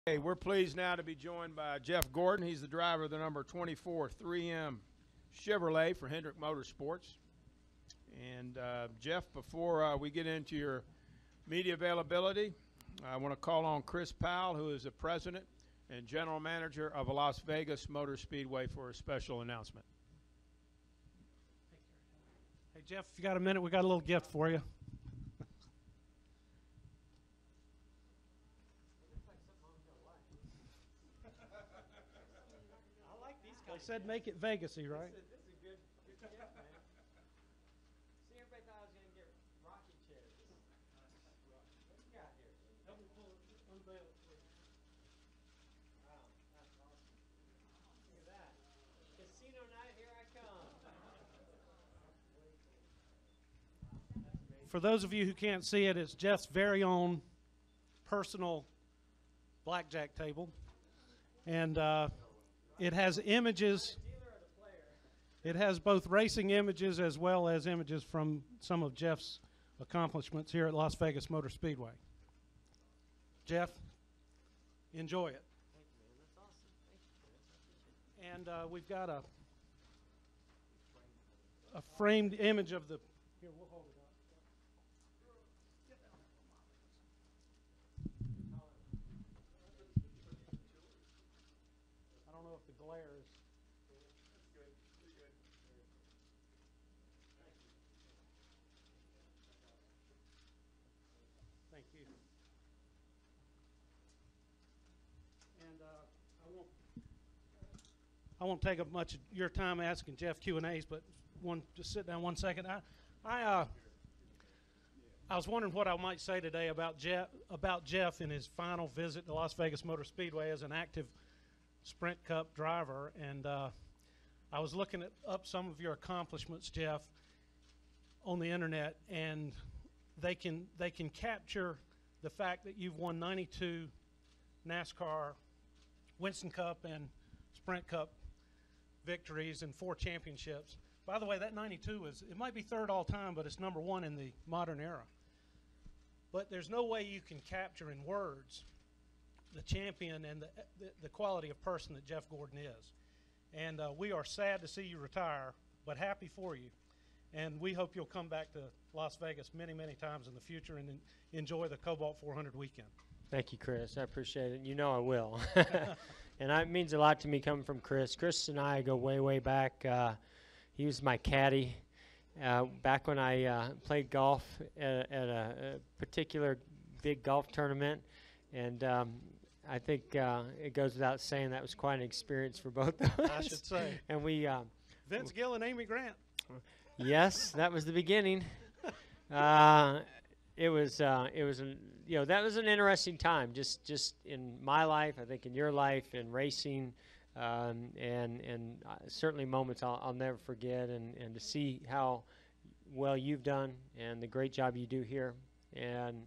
Hey, we're pleased now to be joined by Jeff Gordon. He's the driver of the number 24 3M Chevrolet for Hendrick Motorsports. And Jeff, before we get into your media availability, I want to call on Chris Powell, who is the president and general manager of Las Vegas Motor Speedway, for a special announcement. Hey, Jeff, if you got a minute, we got a little gift for you. They said make it Vegas-y, right? This is a good gift, man. See, everybody thought I was going to get rocking chairs. What you got here? Help me pull it, unveil it, please. Wow, that's awesome. Look at that. Casino night, here I come. For those of you who can't see it, it's Jeff's very own personal blackjack table. And it has images. It has both racing images as well as images from some of Jeff's accomplishments here at Las Vegas Motor Speedway. Jeff, enjoy it. Thank you, man. That's awesome. Thank you, Chris. I appreciate it. And we've got a framed image of the. Here, we'll hold it up. I don't know if the glare is. Thank you. And I won't take up much of your time asking Jeff Q&As, but just sit down 1 second. I was wondering what I might say today about Jeff in his final visit to Las Vegas Motor Speedway as an active Sprint Cup driver, and I was looking up some of your accomplishments, Jeff, on the internet, and they can capture the fact that you've won 92 NASCAR Winston Cup and Sprint Cup victories and 4 championships. By the way, that 92 it might be third all time, but it's number 1 in the modern era. But there's no way you can capture in words the champion and the quality of person that Jeff Gordon is. And we are sad to see you retire, but happy for you. And we hope you'll come back to Las Vegas many, many times in the future and enjoy the Kobalt 400 weekend. Thank you, Chris. I appreciate it. You know I will. And it means a lot to me coming from Chris. Chris and I go way, way back. He was my caddy back when I played golf at a particular big golf tournament. And I think it goes without saying that was quite an experience for both of us. I should say. And we Vince Gill and Amy Grant. Yes, that was the beginning. It was that was an interesting time, just in my life, I think in your life, in racing, and certainly moments I'll never forget, and to see how well you've done and the great job you do here, and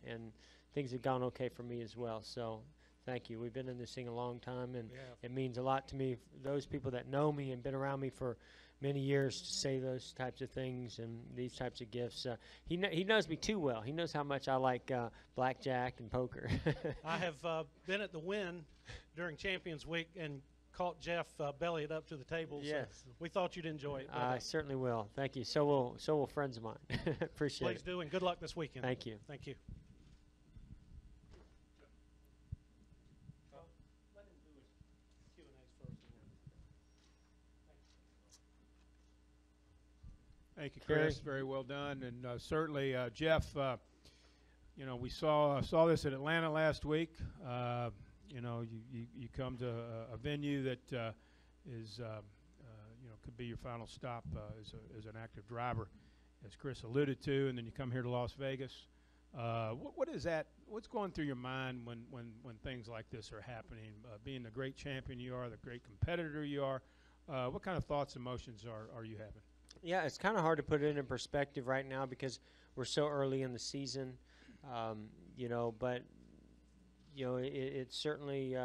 things have gone okay for me as well. So thank you. We've been in this thing a long time, and it means a lot to me. Those people that know me and been around me for many years to say those types of things and these types of gifts. He knows me too well. He knows how much I like blackjack and poker. I have been at the Wynn during Champions Week and caught Jeff bellying up to the table. Yes. So we thought you'd enjoy it. I certainly will. Thank you. So will friends of mine. Appreciate it. Please do, and good luck this weekend. Thank you. Thank you. Thank you, Chris. Very well done. And certainly, Jeff, we saw this at Atlanta last week. You come to a venue that is, could be your final stop as an active driver, as Chris alluded to, and then you come here to Las Vegas. What is that? What's going through your mind when things like this are happening? Being the great champion you are, the great competitor you are, what kind of thoughts, emotions are you having? Yeah, it's kind of hard to put it in perspective right now because we're so early in the season, but it's certainly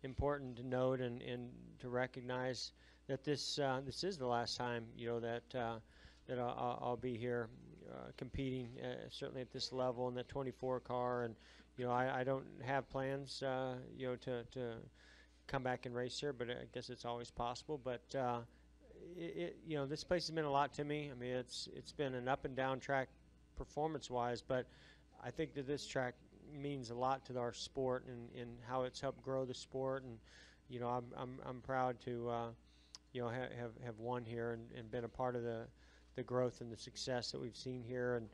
important to note and to recognize that this is the last time that I'll be here competing, certainly at this level in the 24 car. And I don't have plans, to come back and race here, but I guess it's always possible. But this place has meant a lot to me. I mean, it's been an up and down track performance-wise, but I think that this track means a lot to our sport and how it's helped grow the sport. And I'm proud to have won here and been a part of the growth and the success that we've seen here. And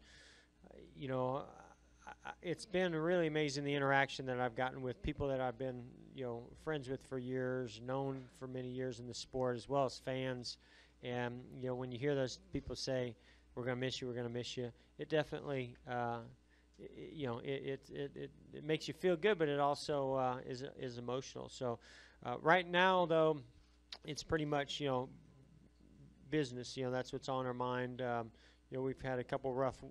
it's been really amazing, the interaction that I've gotten with people that I've been friends with for years, known for many years in the sport, as well as fans. And when you hear those people say, "We're going to miss you, we're going to miss you," it definitely it makes you feel good, but it also is emotional. So right now, though, it's pretty much business. That's what's on our mind. We've had a couple rough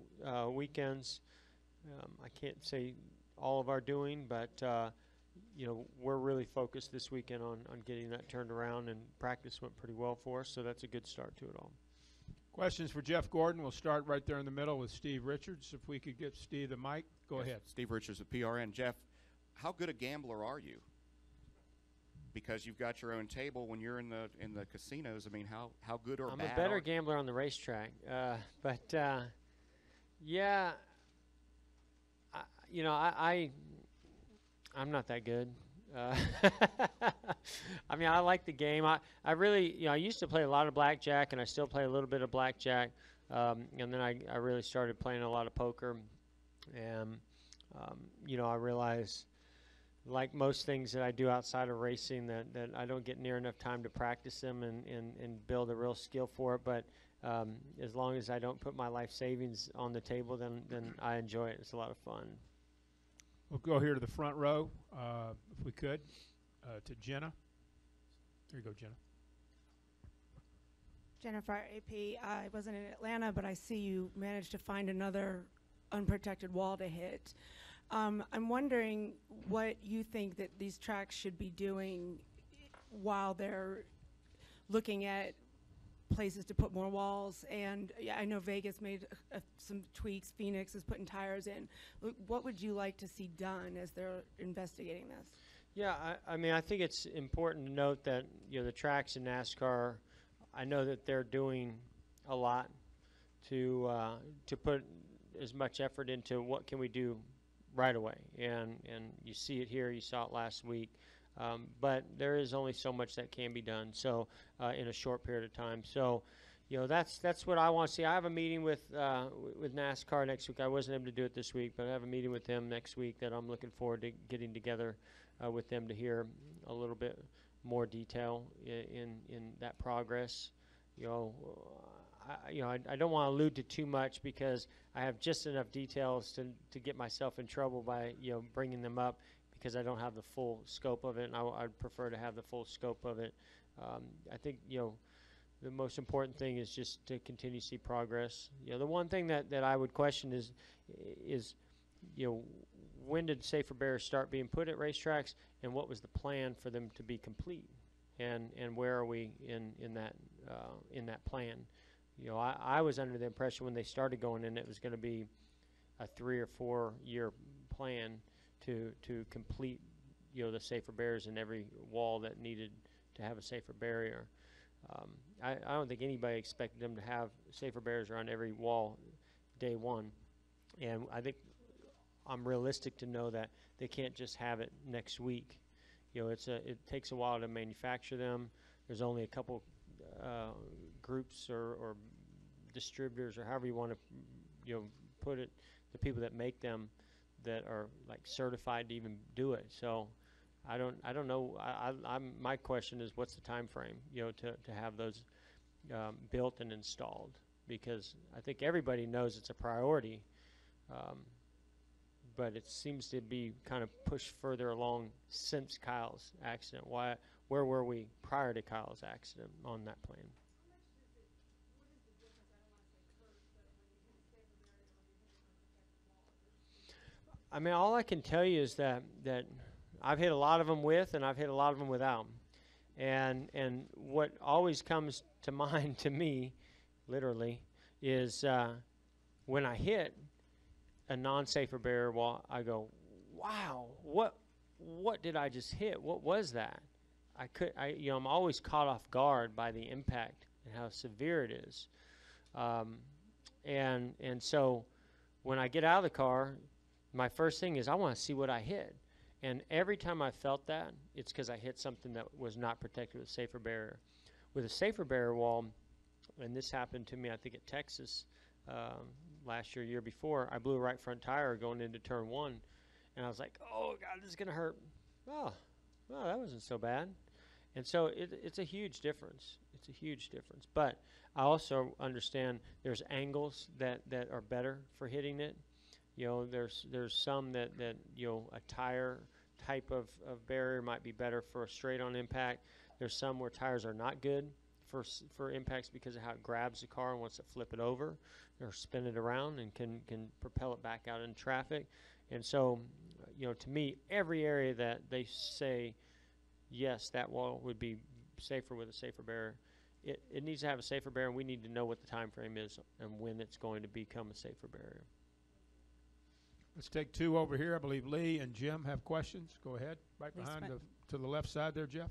weekends. I can't say all of our doing, but we're really focused this weekend on getting that turned around, and practice went pretty well for us, so that's a good start to it all. Questions for Jeff Gordon. We'll start right there in the middle with Steve Richards. If we could get Steve the mic, go ahead. Steve Richards with PRN. Jeff, how good a gambler are you? Because you've got your own table when you're in the casinos. I mean, how good or bad? I'm a better gambler on the racetrack, but yeah. I'm not that good. I mean, I like the game. I really, I used to play a lot of blackjack, and I still play a little bit of blackjack. And then I really started playing a lot of poker. And, I realize, like most things that I do outside of racing, that I don't get near enough time to practice them and build a real skill for it. But as long as I don't put my life savings on the table, then I enjoy it. It's a lot of fun. We'll go here to the front row, if we could, to Jenna. There you go, Jenna. Jennifer, AP. I wasn't in Atlanta, but I see you managed to find another unprotected wall to hit. I'm wondering what you think that these tracks should be doing while they're looking at places to put more walls. And yeah, I know Vegas made some tweaks. Phoenix is putting tires in. What would you like to see done as they're investigating this? Yeah, I mean, I think it's important to note that the tracks in NASCAR, I know that they're doing a lot to put as much effort into what can we do right away, and you see it here, you saw it last week. But there is only so much that can be done. So in a short period of time. So, that's what I want to see. I have a meeting with NASCAR next week. I wasn't able to do it this week, but I have a meeting with them next week that I'm looking forward to getting together with them to hear a little bit more detail in that progress. I don't want to allude to too much because I have just enough details to get myself in trouble by bringing them up, because I don't have the full scope of it, and I'd prefer to have the full scope of it. I think, the most important thing is just to continue to see progress. The one thing that I would question is when did safer barriers start being put at racetracks, and what was the plan for them to be complete, and where are we in that plan? I was under the impression when they started going in, it was going to be a 3 or 4 year plan to complete the safer barriers in every wall that needed to have a safer barrier. I don't think anybody expected them to have safer barriers around every wall day one, and I think I'm realistic to know that they can't just have it next week. It takes a while to manufacture them. There's only a couple groups or distributors, or however you want to put it, the people that make them, that are like certified to even do it. So I don't know. My question is, what's the time frame to have those built and installed? Because I think everybody knows it's a priority, but it seems to be kind of pushed further along since Kyle's accident. Where were we prior to Kyle's accident on that plan? I mean, all I can tell you is that I've hit a lot of them with, and I've hit a lot of them without. And what always comes to mind to me, literally, is when I hit a non-safer barrier wall, I go, wow, what did I just hit? What was that? I'm always caught off guard by the impact and how severe it is. And so when I get out of the car, my first thing is I want to see what I hit. And every time I felt that, it's because I hit something that was not protected with a safer barrier. With a safer barrier wall, and this happened to me, I think, at Texas last year before, I blew a right front tire going into turn 1. And I was like, oh, God, this is going to hurt. Oh, well, that wasn't so bad. And so it's a huge difference. It's a huge difference. But I also understand there's angles that are better for hitting it. There's some that a tire type of barrier might be better for a straight-on impact. There's some where tires are not good for impacts because of how it grabs the car and wants to flip it over or spin it around and can propel it back out in traffic. And so, to me, every area that they say, yes, that wall would be safer with a safer barrier, it needs to have a safer barrier, and we need to know what the time frame is and when it's going to become a safer barrier. Let's take 2 over here. I believe Lee and Jim have questions. Go ahead. Right Lee behind to the left side there, Jeff.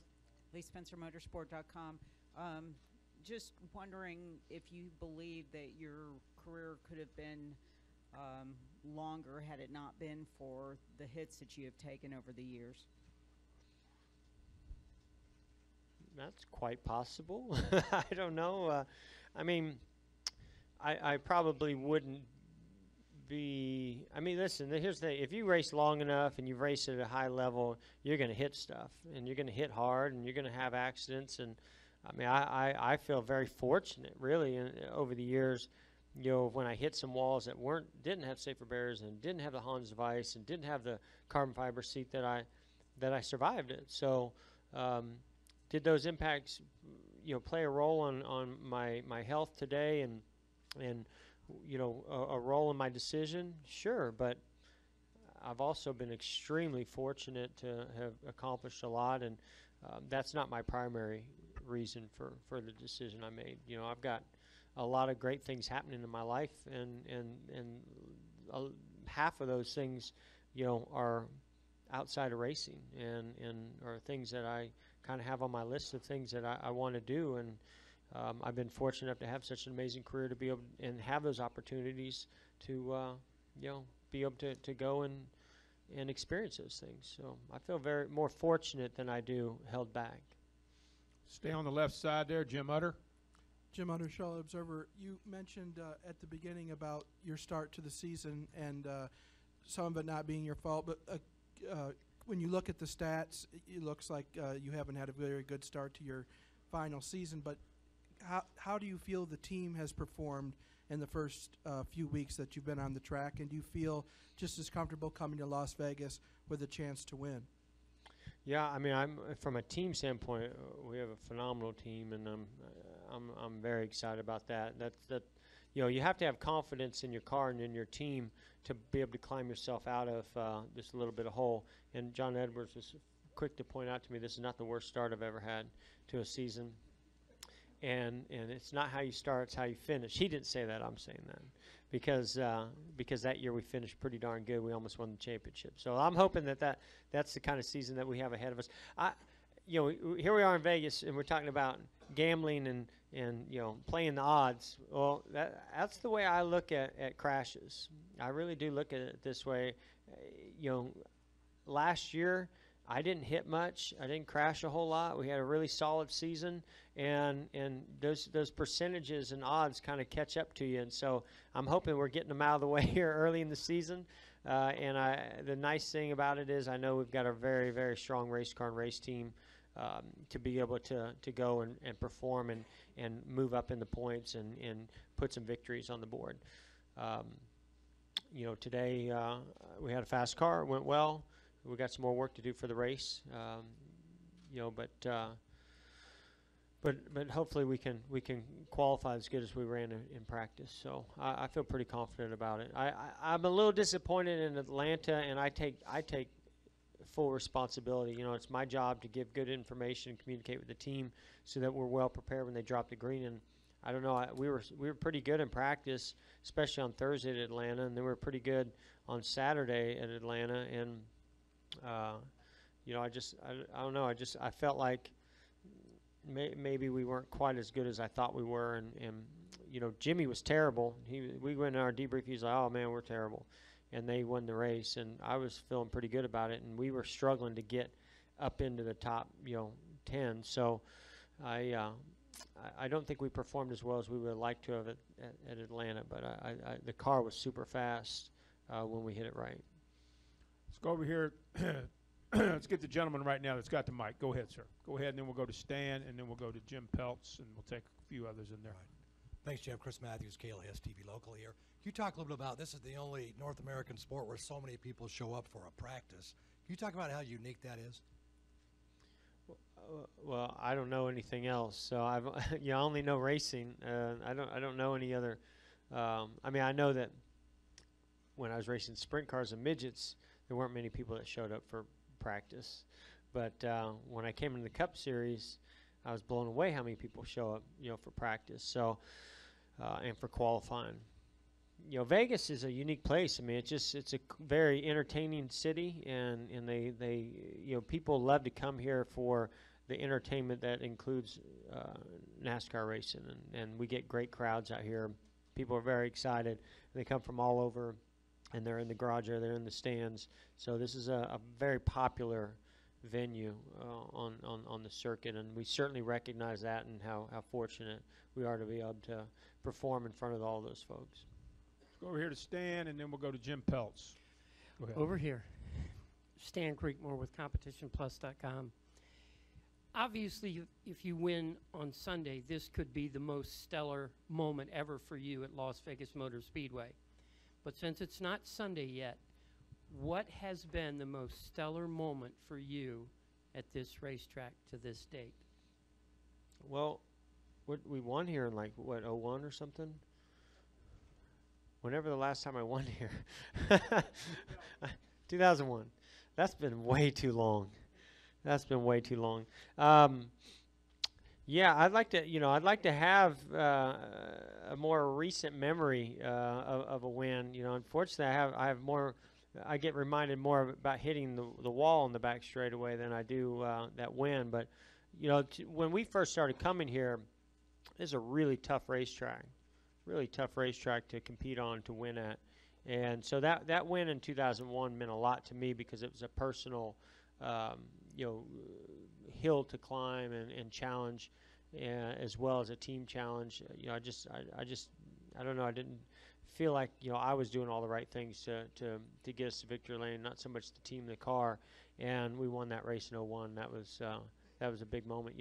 LeeSpencerMotorsport.com. Just wondering if you believe that your career could have been longer had it not been for the hits that you have taken over the years. That's quite possible. I don't know. I probably wouldn't be. Listen, here's the thing. If you race long enough and you've raced at a high level, you're going to hit stuff, and you're going to hit hard, and you're going to have accidents. And I feel very fortunate, really, over the years. When I hit some walls that didn't have safer barriers and didn't have the Hans device and didn't have the carbon fiber seat, that I survived it. So, did those impacts, play a role on my health today and a role in my decision? Sure, but I've also been extremely fortunate to have accomplished a lot, and that's not my primary reason for the decision I made. I've got a lot of great things happening in my life, and half of those things, are outside of racing and are things that I kind of have on my list of things that I want to do. And I've been fortunate enough to have such an amazing career to be able and have those opportunities to be able to go and experience those things. So I feel more fortunate than I do held back. Stay on the left side there, Jim Utter. Jim Utter, Charlotte Observer. You mentioned at the beginning about your start to the season and some of it not being your fault, but when you look at the stats, it looks like you haven't had a very good start to your final season. But how do you feel the team has performed in the first few weeks that you've been on the track? And do you feel just as comfortable coming to Las Vegas with a chance to win? Yeah, I'm from a team standpoint, we have a phenomenal team, and I'm very excited about that. You have to have confidence in your car and in your team to be able to climb yourself out of this little bit of hole. And John Edwards was quick to point out to me, this is not the worst start I've ever had to a season. And it's not how you start, it's how you finish. He didn't say that, I'm saying that. Because that year we finished pretty darn good. We almost won the championship. So I'm hoping that's the kind of season that we have ahead of us. Here we are in Vegas, and we're talking about gambling and playing the odds. Well, that's the way I look at crashes. I really do look at it this way. Last year I didn't hit much. I didn't crash a whole lot. We had a really solid season, and those percentages and odds kind of catch up to you. And so I'm hoping we're getting them out of the way here early in the season. The nice thing about it is I know we've got a very, very strong race car and race team to be able to go and perform and move up in the points and put some victories on the board. Today we had a fast car. It went well. We got some more work to do for the race, but hopefully we can qualify as good as we ran in practice. So I feel pretty confident about it. I'm a little disappointed in Atlanta, and I take full responsibility. It's my job to give good information and communicate with the team so that we're well prepared when they drop the green. And I don't know. We were pretty good in practice, especially on Thursday at Atlanta, and then we were pretty good on Saturday at Atlanta. And you know, I don't know. I felt like maybe we weren't quite as good as I thought we were. And you know, Jimmy was terrible. We went in our debrief. He's like, "Oh man, we're terrible," and they won the race. And I was feeling pretty good about it. And we were struggling to get up into the top, 10. So I don't think we performed as well as we would like to have at Atlanta, but the car was super fast when we hit it right. Let's go over here. Let's get the gentleman right now that's got the mic. Go ahead, sir. Go ahead, and then we'll go to Stan, and then we'll go to Jim Peltz, and we'll take a few others in there. Right. Thanks, Jeff. Chris Matthews, KLAS TV local here. Can you talk a little bit about, this is the only North American sport where so many people show up for a practice. Can you talk about how unique that is? Well, I don't know anything else, so I only know racing. I don't know any other. I mean, I know that when I was racing sprint cars and midgets, there weren't many people that showed up for practice. But when I came into the Cup Series, I was blown away how many people show up, for practice. So and for qualifying. Vegas is a unique place. I mean, it's a very entertaining city, and they people love to come here for the entertainment that includes NASCAR racing, and we get great crowds out here. People are very excited. They come from all over, and they're in the garage or they're in the stands. So this is a very popular venue on the circuit, and we certainly recognize that and how fortunate we are to be able to perform in front of all those folks. Let's go over here to Stan, and then we'll go to Jim Peltz. Go ahead. Over here, Stan Creekmore with CompetitionPlus.com. Obviously, if you win on Sunday, this could be the most stellar moment ever for you at Las Vegas Motor Speedway. But since it's not Sunday yet, what has been the most stellar moment for you at this racetrack to this date? Well, we won here in 01 or something? Whenever the last time I won here. 2001. That's been way too long. That's been way too long. Yeah, I'd like to have a more recent memory of a win. Unfortunately, I get reminded more about hitting the wall in the back straightaway than I do that win. But when we first started coming here, this is a really tough racetrack to compete on, to win at. And so that win in 2001 meant a lot to me because it was a personal hill to climb and challenge, as well as a team challenge. I don't know, I didn't feel like I was doing all the right things to get us to victory lane, not so much the team, the car. And we won that race in 01. That was a big moment.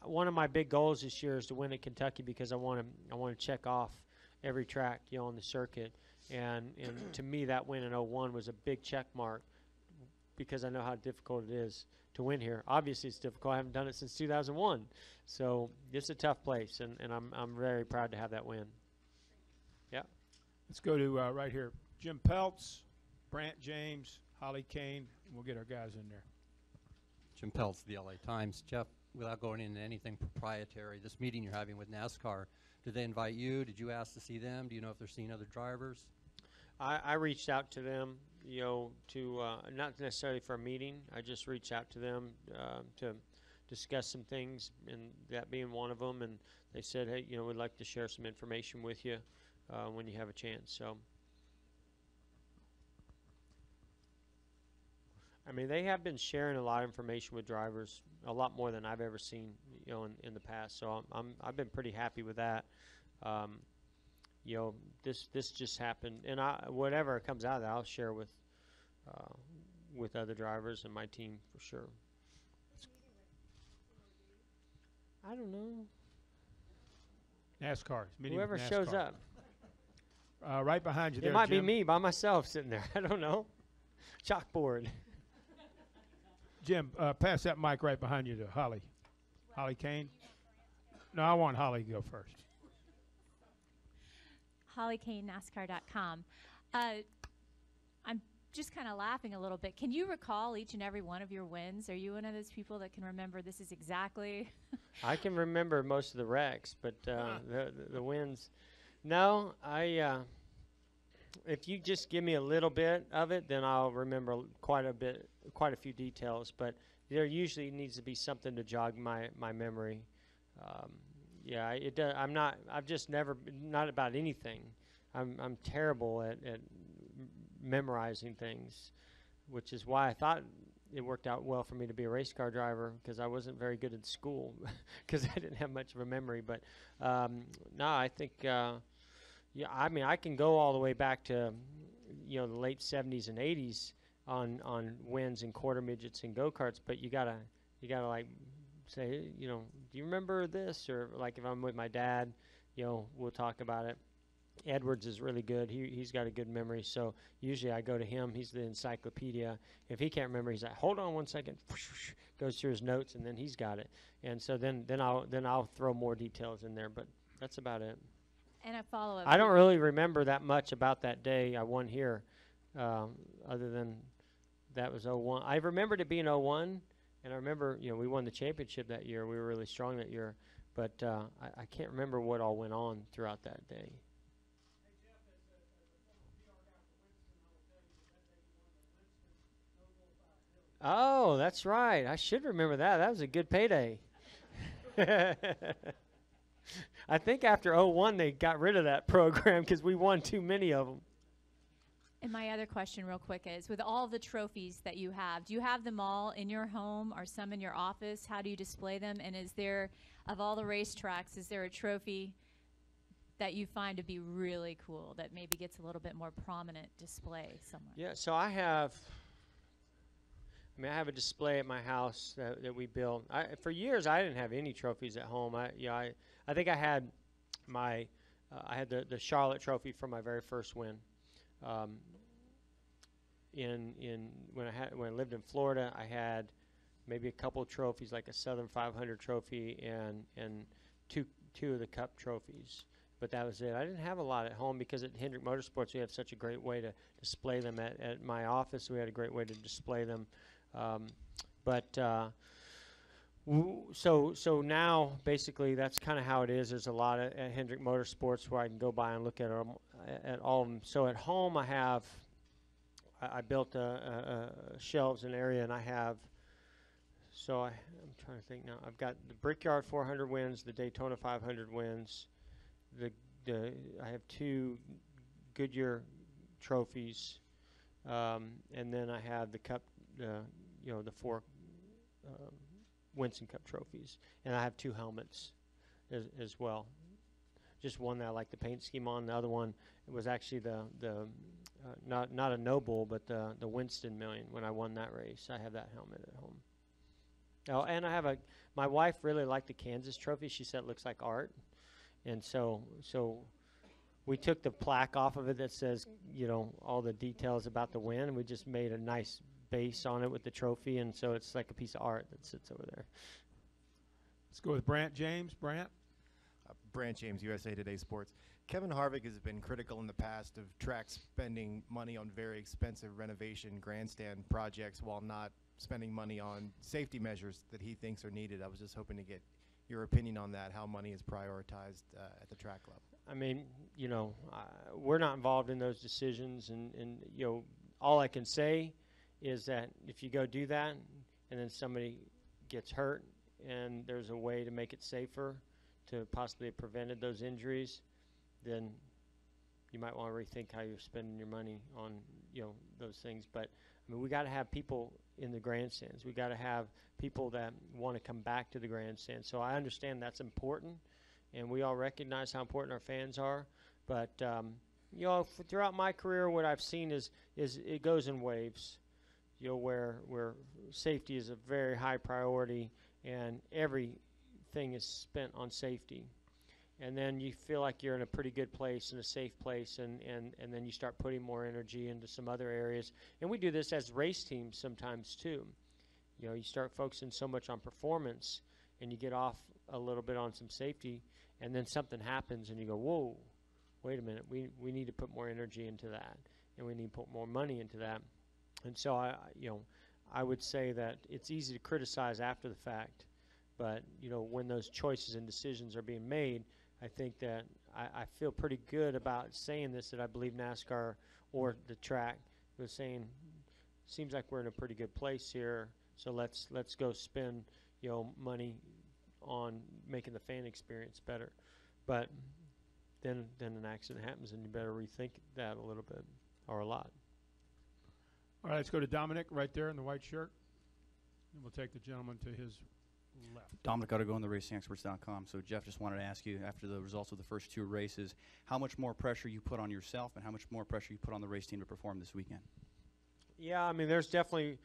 One of my big goals this year is to win at Kentucky because I want to check off every track on the circuit. And to me, that win in 01 was a big check mark because I know how difficult it is to win here. Obviously, it's difficult. I haven't done it since 2001. So it's a tough place, and I'm very proud to have that win. Yeah. Let's go to right here. Jim Peltz, Brant James, Holly Kane, and we'll get our guys in there. Jim Peltz, the LA Times. Jeff, without going into anything proprietary, this meeting you're having with NASCAR, did they invite you? Did you ask to see them? Do you know if they're seeing other drivers? I reached out to them, to not necessarily for a meeting. I just reached out to them to discuss some things, and that being one of them. And they said, hey, we'd like to share some information with you when you have a chance. So, I mean, they have been sharing a lot of information with drivers, a lot more than I've ever seen, in the past. So I've been pretty happy with that. This just happened, and whatever comes out of that, I'll share with other drivers and my team for sure. I don't know. NASCAR. Whoever shows up. Right behind you there, It might Jim. be me by myself sitting there. I don't know. Chalkboard. Jim, pass that mic right behind you to Holly. Holly Kane. No, I want Holly to go first. Holly Kane, NASCAR.com. I'm just kind of laughing a little bit. Can you recall each and every one of your wins? Are you one of those people that can remember this is exactly? I can remember most of the wrecks, but the wins, no. If you just give me a little bit of it, then I'll remember quite a few details. But there usually needs to be something to jog my memory. Yeah, it does. I've just never, not about anything. I'm terrible at memorizing things, which is why I thought it worked out well for me to be a race car driver, because I wasn't very good at school because I didn't have much of a memory. But no, I think yeah, I mean, I can go all the way back to the late 70s and 80s on wins in quarter midgets and go-karts, but you gotta like say, do you remember this? Or like if I'm with my dad, we'll talk about it. Edwards is really good. He's got a good memory, so usually I go to him. He's the encyclopedia. If he can't remember, he's like, hold on one second, goes through his notes, and then he's got it. And so then I'll throw more details in there, but that's about it. And a follow-up. I don't really remember that much about that day I won here, other than that was 01. I remembered it being 01, and I remember, we won the championship that year. We were really strong that year, but I can't remember what all went on throughout that day. Oh, that's right. I should remember that. That was a good payday. I think after 01 they got rid of that program because we won too many of them. And my other question real quick is, with all the trophies that you have, do you have them all in your home or some in your office? How do you display them? And is there, of all the racetracks, is there a trophy that you find to be really cool that maybe gets a little bit more prominent display somewhere? Yeah, so I have a display at my house that we built. For years, I didn't have any trophies at home. I think I had I had the Charlotte Trophy for my very first win. When I lived in Florida, I had maybe a couple of trophies, like a Southern 500 trophy and two of the Cup trophies. But that was it. I didn't have a lot at home because at Hendrick Motorsports we have such a great way to display them. At my office we had a great way to display them. So now basically that's kind of how it is. There's a lot at Hendrick Motorsports where I can go by and look at all of them. So at home I built shelves in an area, and I'm trying to think now. I've got the Brickyard 400 wins, the Daytona 500 wins. I have 2 Goodyear trophies, and then I have the Cup, the 4 Winston Cup trophies, and I have 2 helmets as well. Just one that I like the paint scheme on. The other one was actually not a Noble, but the Winston Million when I won that race. I have that helmet at home. Oh, and I have my wife really liked the Kansas trophy. She said it looks like art, and so we took the plaque off of it that says all the details about the win, and we just made a nice base on it with the trophy, and so it's like a piece of art that sits over there. Let's go with Brant James. Brant? Brant James, USA Today Sports. Kevin Harvick has been critical in the past of tracks spending money on very expensive renovation grandstand projects while not spending money on safety measures that he thinks are needed. I was just hoping to get your opinion on that, how money is prioritized at the track level. I mean, we're not involved in those decisions, and all I can say is that if you go do that and then somebody gets hurt and there's a way to make it safer to possibly have prevented those injuries, then you might want to rethink how you're spending your money on those things. But I mean, we got to have people in the grandstands. We got to have people that want to come back to the grandstand. So I understand that's important, and we all recognize how important our fans are. But throughout my career, what I've seen is it goes in waves. Where safety is a very high priority and everything is spent on safety. And then you feel like you're in a pretty good place, in a safe place, and then you start putting more energy into some other areas. And we do this as race teams sometimes too. You start focusing so much on performance and you get off a little bit on some safety, and then something happens and you go, whoa, wait a minute, we need to put more energy into that, and we need to put more money into that. And so I would say that it's easy to criticize after the fact, but when those choices and decisions are being made, I think that I feel pretty good about saying this, that I believe NASCAR or the track was saying, seems like we're in a pretty good place here, so let's go spend money on making the fan experience better. But then an accident happens, and you better rethink that a little bit or a lot. All right, let's go to Dominic right there in the white shirt. And we'll take the gentleman to his left. Dominic Uttago on the RacingExperts.com. So Jeff, just wanted to ask you, after the results of the first 2 races, how much more pressure you put on yourself and how much more pressure you put on the race team to perform this weekend? Yeah, I mean, there's definitely,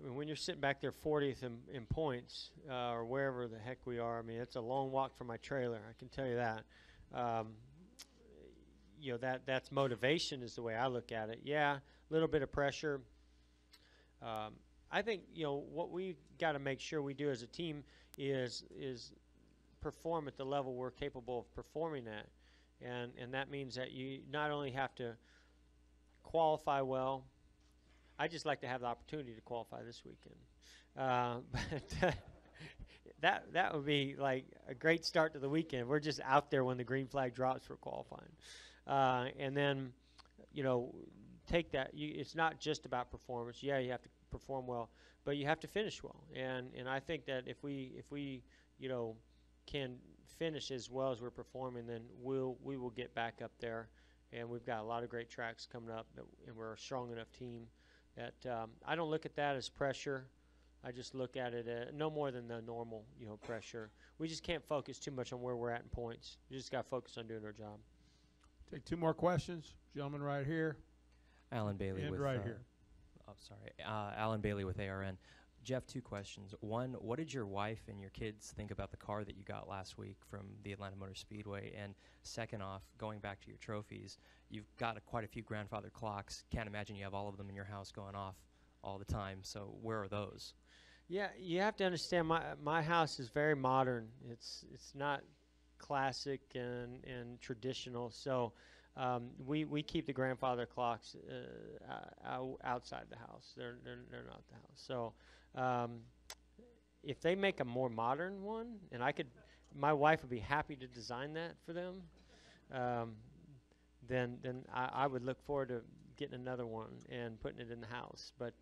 when you're sitting back there 40th in points or wherever the heck we are, I mean, it's a long walk from my trailer, I can tell you that. That's motivation is the way I look at it. Yeah, a little bit of pressure. I think what we got to make sure we do as a team is perform at the level we're capable of performing at, and that means that you not only have to qualify well. I just like to have the opportunity to qualify this weekend, but that would be like a great start to the weekend. We're just out there when the green flag drops for qualifying, and then take that. It's not just about performance. Yeah, you have to perform well, but you have to finish well. And I think that if we can finish as well as we're performing, then we will get back up there. And we've got a lot of great tracks coming up, and we're a strong enough team that I don't look at that as pressure. I just look at it as no more than the normal pressure. We just can't focus too much on where we're at in points. We just got to focus on doing our job. Take 2 more questions. Gentleman right here. Alan Bailey and with right here. Alan Bailey with ARN. Jeff, 2 questions. One, what did your wife and your kids think about the car that you got last week from the Atlanta Motor Speedway? And second off, going back to your trophies, you've got quite a few grandfather clocks. Can't imagine you have all of them in your house going off all the time. So where are those? Yeah, you have to understand my house is very modern. It's not classic and traditional. So we keep the grandfather clocks outside the house. They're not the house. So if they make a more modern one, and my wife would be happy to design that for them, then I would look forward to getting another one and putting it in the house. But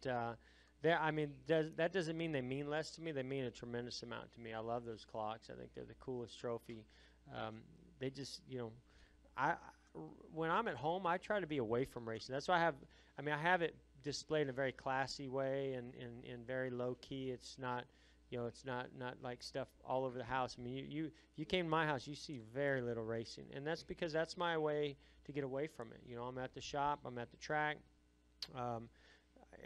that doesn't mean they mean less to me. They mean a tremendous amount to me. I love those clocks. I think they're the coolest trophy. They just, when I'm at home, I try to be away from racing. That's why I have it displayed in a very classy way and very low key. It's not, it's not like stuff all over the house. I mean, you came to my house, you see very little racing, and that's because that's my way to get away from it. I'm at the shop, I'm at the track, and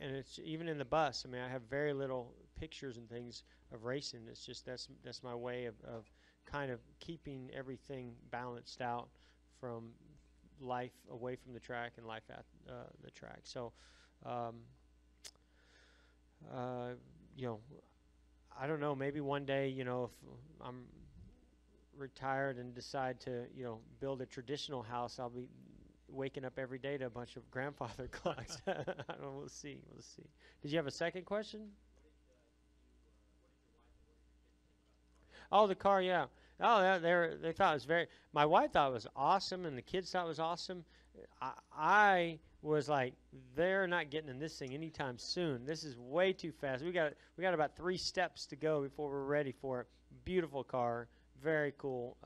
it's even in the bus. I mean, I have very little pictures and things of racing. It's just that's my way of kind of keeping everything balanced out from life away from the track and life at the track. So, I don't know, maybe one day, if I'm retired and decide to, build a traditional house, I'll be waking up every day to a bunch of grandfather clocks. I don't know, we'll see. Did you have a second question? Oh, the car, yeah. Oh, they thought it was my wife thought it was awesome, and the kids thought it was awesome. I was like, they're not getting in this thing anytime soon. This is way too fast. We got about 3 steps to go before we're ready for it. Beautiful car, very cool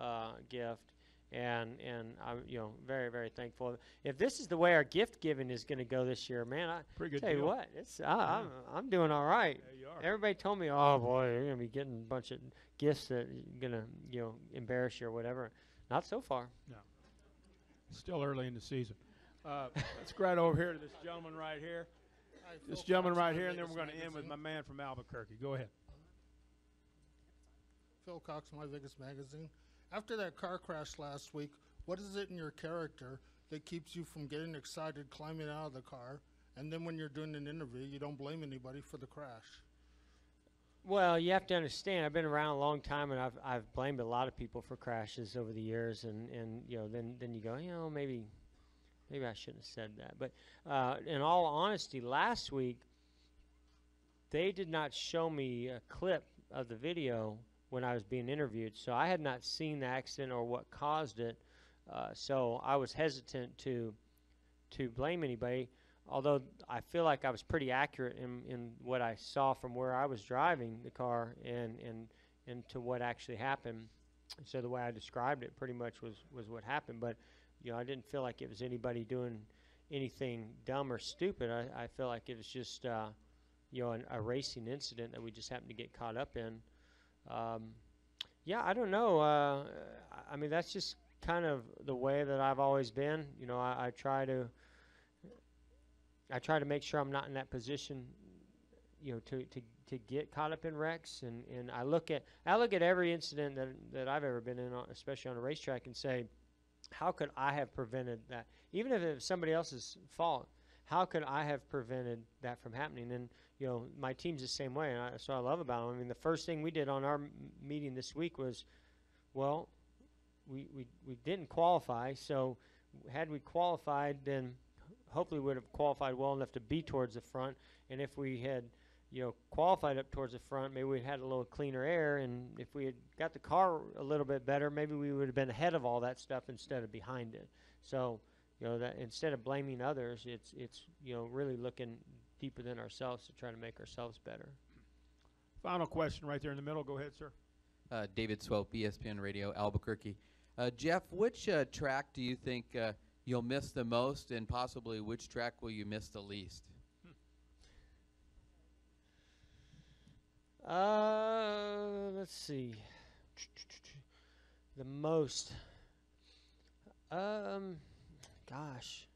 gift, and I'm very, very thankful. If this is the way our gift giving is going to go this year, man, I tell you what, I'm doing all right. Yeah, you are. Everybody told me, oh boy, you're going to be getting a bunch of gifts that are going to embarrass you or whatever. Not so far. No. Still early in the season. Let's go right over here to this gentleman right here. Hi, This Phil gentleman Cox, right My here, and then Vegas we're going to end with Magazine. my man from Albuquerque. Go ahead. Phil Cox, My Vegas Magazine. After that car crash last week, what is it in your character that keeps you from getting excited, climbing out of the car, and then when you're doing an interview, you don't blame anybody for the crash? Well, you have to understand, I've been around a long time, and I've blamed a lot of people for crashes over the years, and then you go, maybe I shouldn't have said that. But in all honesty, last week they did not show me a clip of the video when I was being interviewed, so I had not seen the accident or what caused it. So I was hesitant to blame anybody, although I feel like I was pretty accurate in what I saw from where I was driving the car and to what actually happened. So the way I described it pretty much was what happened. But I didn't feel like it was anybody doing anything dumb or stupid. I feel like it was just a racing incident that we just happened to get caught up in. I don't know. I mean, that's just kind of the way that I've always been. I try to make sure I'm not in that position, to get caught up in wrecks, and I look at every incident that I've ever been in, especially on a racetrack, and say, how could I have prevented that? Even if it was somebody else's fault, how could I have prevented that from happening? And my team's the same way, and that's what I love about them. I mean, the first thing we did on our meeting this week was, well, we didn't qualify, so had we qualified, then hopefully we would have qualified well enough to be towards the front. And if we had qualified up towards the front, maybe we had a little cleaner air, and if we had got the car a little bit better, maybe we would have been ahead of all that stuff instead of behind it. So that instead of blaming others, it's really looking deeper than ourselves to try to make ourselves better. Final question right there in the middle. Go ahead, sir. David Swope, ESPN Radio, Albuquerque. Jeff, which track do you think you'll miss the most, and possibly which track will you miss the least? Let's see. The most. Gosh.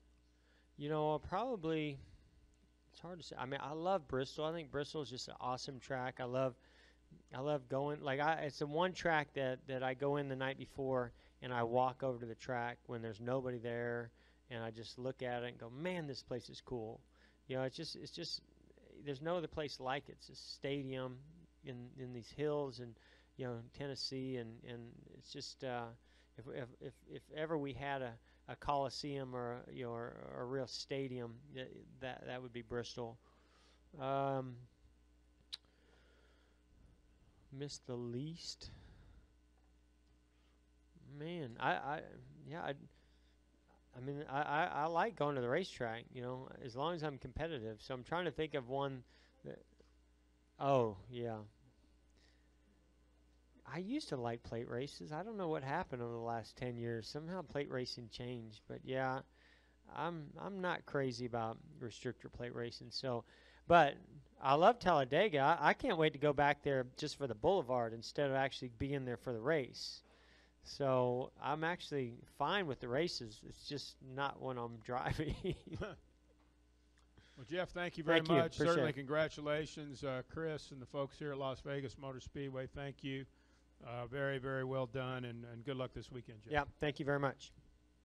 Probably, it's hard to say. I mean, I love Bristol. I think Bristol is just an awesome track. I love going, it's the one track that I go in the night before and I walk over to the track when there's nobody there, and I just look at it and go, man, this place is cool. It's just there's no other place like it. It's a stadium in these hills, and Tennessee, and it's just if ever we had a coliseum or a real stadium, that would be Bristol. Missed the least, man. I like going to the racetrack, as long as I'm competitive. So I'm trying to think of one that. Oh yeah. I used to like plate races. I don't know what happened over the last 10 years. Somehow plate racing changed. But yeah, I'm not crazy about restrictor plate racing. So, but I love Talladega. I can't wait to go back there just for the boulevard instead of actually being there for the race. So I'm actually fine with the races. It's just not when I'm driving. Well, Jeff, thank you very Thank you. much. Appreciate Certainly, it. congratulations, Chris and the folks here at Las Vegas Motor Speedway. Thank you. Very, very well done, and good luck this weekend, Jeff. Yeah, thank you very much.